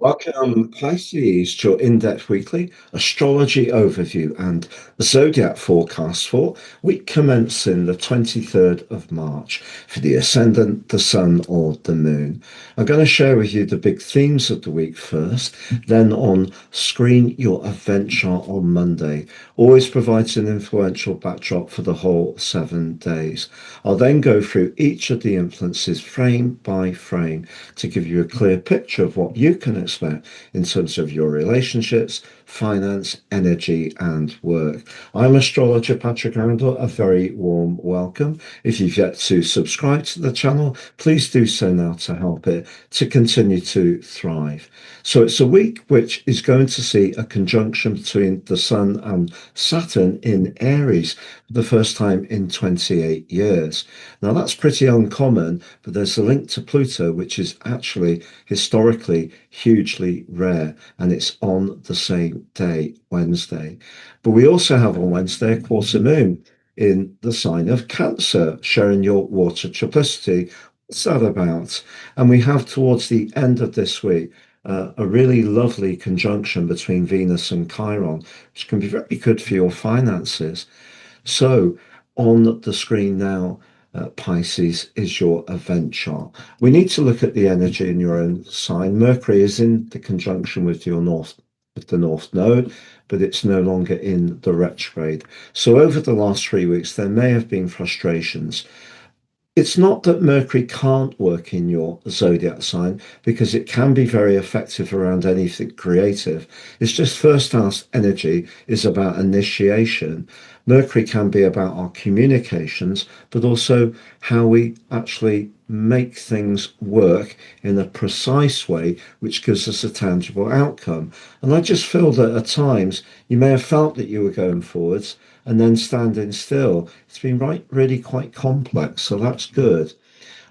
Welcome, Pisces, to your in-depth weekly astrology overview and zodiac forecast for week commencing the 23rd of March for the ascendant, the sun, or the moon. I'm going to share with you the big themes of the week first, then on screen your event chart on Monday. Always provides an influential backdrop for the whole 7 days. I'll then go through each of the influences frame by frame to give you a clear picture of what you can expect in terms of your relationships, finance, energy, and work. I'm astrologer Patrick Arundell. A very warm welcome. If you've yet to subscribe to the channel, please do so now to help it to continue to thrive. So it's a week which is going to see a conjunction between the Sun and Saturn in Aries for the first time in 28 years. Now that's pretty uncommon, but there's a link to Pluto, which is actually historically hugely rare, and it's on the same day, Wednesday. But we also have on Wednesday a quarter moon in the sign of Cancer, showing your water triplicity. What's that about? And we have towards the end of this week a really lovely conjunction between Venus and Chiron, which can be very good for your finances. So on the screen now, Pisces, is your event chart. We need to look at the energy in your own sign. Mercury is in the conjunction with the North Node, but it's no longer in the retrograde. So over the last 3 weeks, there may have been frustrations. It's not that Mercury can't work in your zodiac sign, because it can be very effective around anything creative. It's just first house energy is about initiation. Mercury can be about our communications, but also how we actually make things work in a precise way, which gives us a tangible outcome. And I just feel that at times you may have felt that you were going forwards and then standing still. It's been really quite complex, so that's good.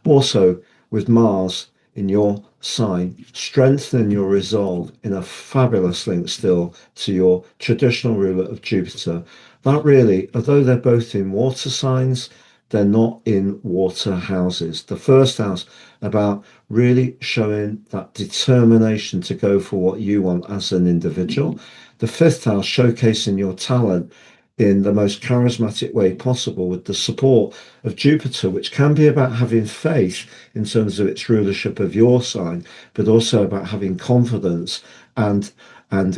Also, with Mars in your sign, strengthen your resolve in a fabulous link still to your traditional ruler of Jupiter. That really, although they're both in water signs, they're not in water houses. The first house about really showing that determination to go for what you want as an individual. The fifth house showcasing your talent in the most charismatic way possible with the support of Jupiter, which can be about having faith in terms of its rulership of your sign, but also about having confidence and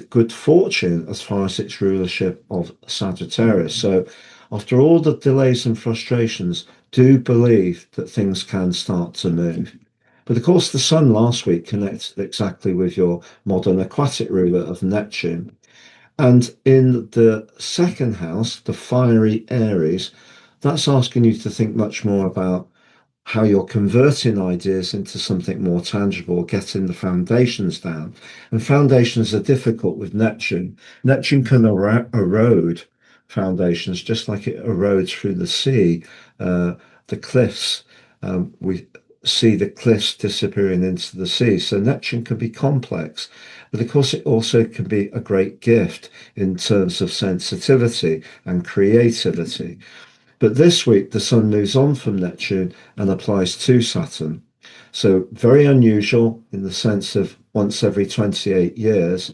good fortune as far as its rulership of Sagittarius. So after all the delays and frustrations, do believe that things can start to move. But of course, the Sun last week connected exactly with your modern aquatic ruler of Neptune. And in the second house, the fiery Aries, that's asking you to think much more about how you're converting ideas into something more tangible, getting the foundations down. And foundations are difficult with Neptune. Neptune can erode foundations just like it erodes through the sea. The cliffs, we see the cliffs disappearing into the sea. So Neptune can be complex, but of course it also can be a great gift in terms of sensitivity and creativity. But this week, the Sun moves on from Neptune and applies to Saturn. So, very unusual in the sense of once every 28 years.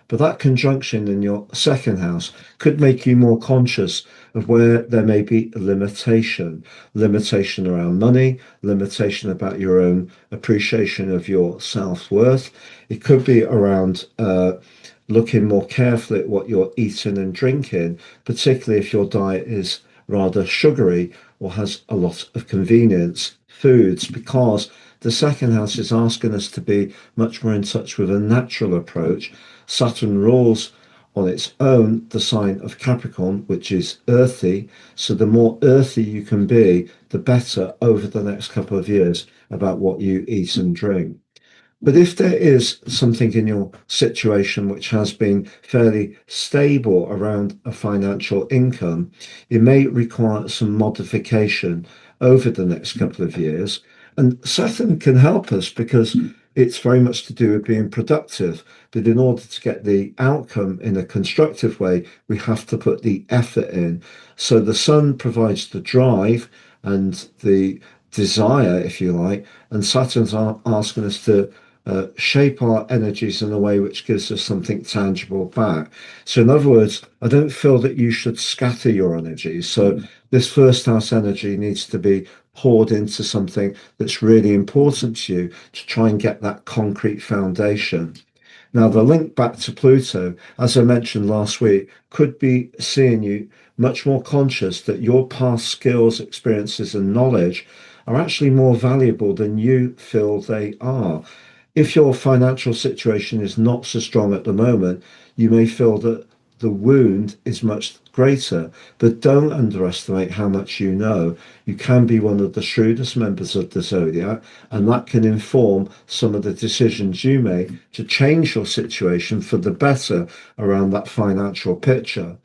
But that conjunction in your second house could make you more conscious of where there may be a limitation around money, limitation about your own appreciation of your self-worth. It could be around looking more carefully at what you're eating and drinking, particularly if your diet is rather sugary or has a lot of convenience foods, because the second house is asking us to be much more in touch with a natural approach. Saturn rules on its own the sign of Capricorn, which is earthy. So the more earthy you can be, the better over the next couple of years about what you eat and drink. But if there is something in your situation which has been fairly stable around a financial income, it may require some modification over the next couple of years. And Saturn can help us because it's very much to do with being productive. But in order to get the outcome in a constructive way, we have to put the effort in. So the Sun provides the drive and the desire, if you like, and Saturn's asking us to shape our energies in a way which gives us something tangible back. So, in other words, I don't feel that you should scatter your energies. So, this first house energy needs to be poured into something that's really important to you to try and get that concrete foundation. Now, the link back to Pluto, as I mentioned last week, could be seeing you much more conscious that your past skills, experiences, and knowledge are actually more valuable than you feel they are. If your financial situation is not so strong at the moment, you may feel that the wound is much greater, but don't underestimate how much you know. You can be one of the shrewdest members of the zodiac, and that can inform some of the decisions you make to change your situation for the better around that financial picture.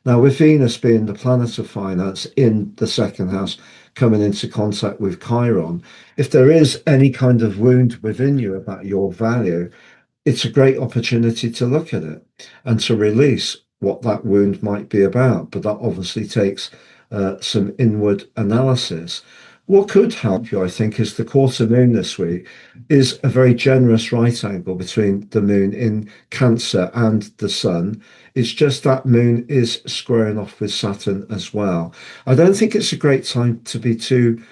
Now, with Venus being the planet of finance in the second house, coming into contact with Chiron, if there is any kind of wound within you about your value, it's a great opportunity to look at it and to release what that wound might be about. But that obviously takes some inward analysis. What could help you, I think, is the quarter moon this week is a very generous right angle between the moon in Cancer and the sun. It's just that moon is squaring off with Saturn as well. I don't think it's a great time to be too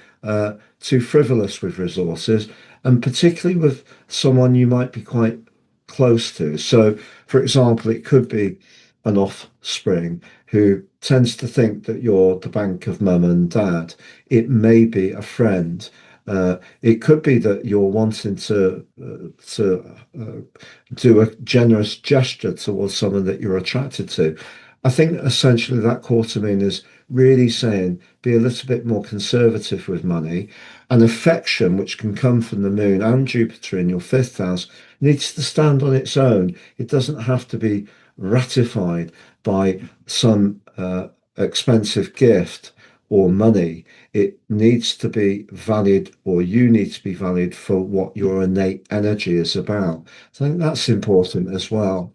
frivolous with resources, and particularly with someone you might be quite close to. So, for example, it could be an offspring who tends to think that you're the bank of mum and dad. It may be a friend. It could be that you're wanting to do a generous gesture towards someone that you're attracted to. I think essentially that quarter moon is really saying be a little bit more conservative with money. And affection, which can come from the moon and Jupiter in your fifth house, needs to stand on its own. It doesn't have to be ratified by some expensive gift or money. It needs to be valued, or you need to be valued for what your innate energy is about. So I think that's important as well.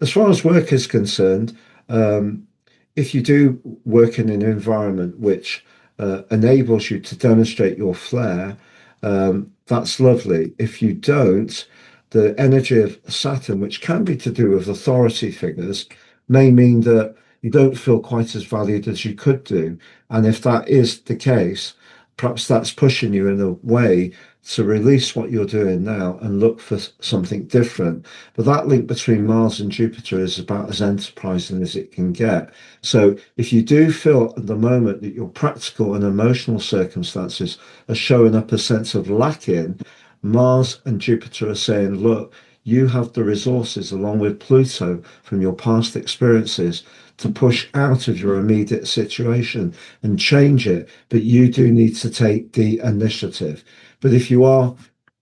As far as work is concerned, um, if you do work in an environment which enables you to demonstrate your flair, that's lovely. If you don't, the energy of Saturn, which can be to do with authority figures, may mean that you don't feel quite as valued as you could do. And if that is the case, perhaps that's pushing you in a way to release what you're doing now and look for something different. But that link between Mars and Jupiter is about as enterprising as it can get. So if you do feel at the moment that your practical and emotional circumstances are showing up a sense of lacking, Mars and Jupiter are saying, look, you have the resources along with Pluto from your past experiences to push out of your immediate situation and change it, but you do need to take the initiative. But if you are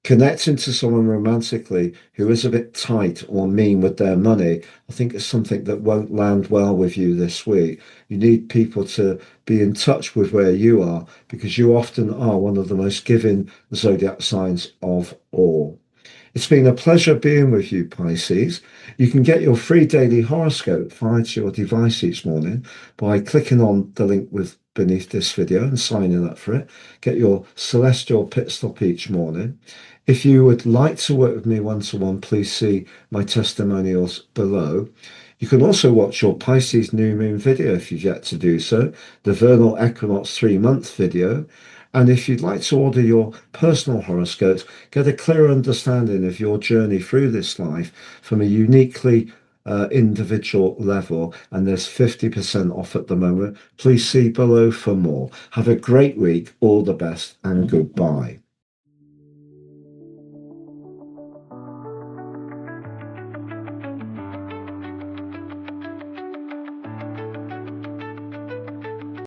connecting to someone romantically who is a bit tight or mean with their money, I think it's something that won't land well with you this week. You need people to be in touch with where you are, because you often are one of the most giving zodiac signs of all. It's been a pleasure being with you, Pisces. You can get your free daily horoscope fired to your device each morning by clicking on the link with beneath this video and signing up for it. Get your celestial pit stop each morning. If you would like to work with me one-to-one, please see my testimonials below. You can also watch your Pisces new moon video if you've yet to do so, the vernal equinox 3-month video. And if you'd like to order your personal horoscopes, get a clearer understanding of your journey through this life from a uniquely individual level, and there's 50% off at the moment. Please see below for more. Have a great week, all the best, and goodbye.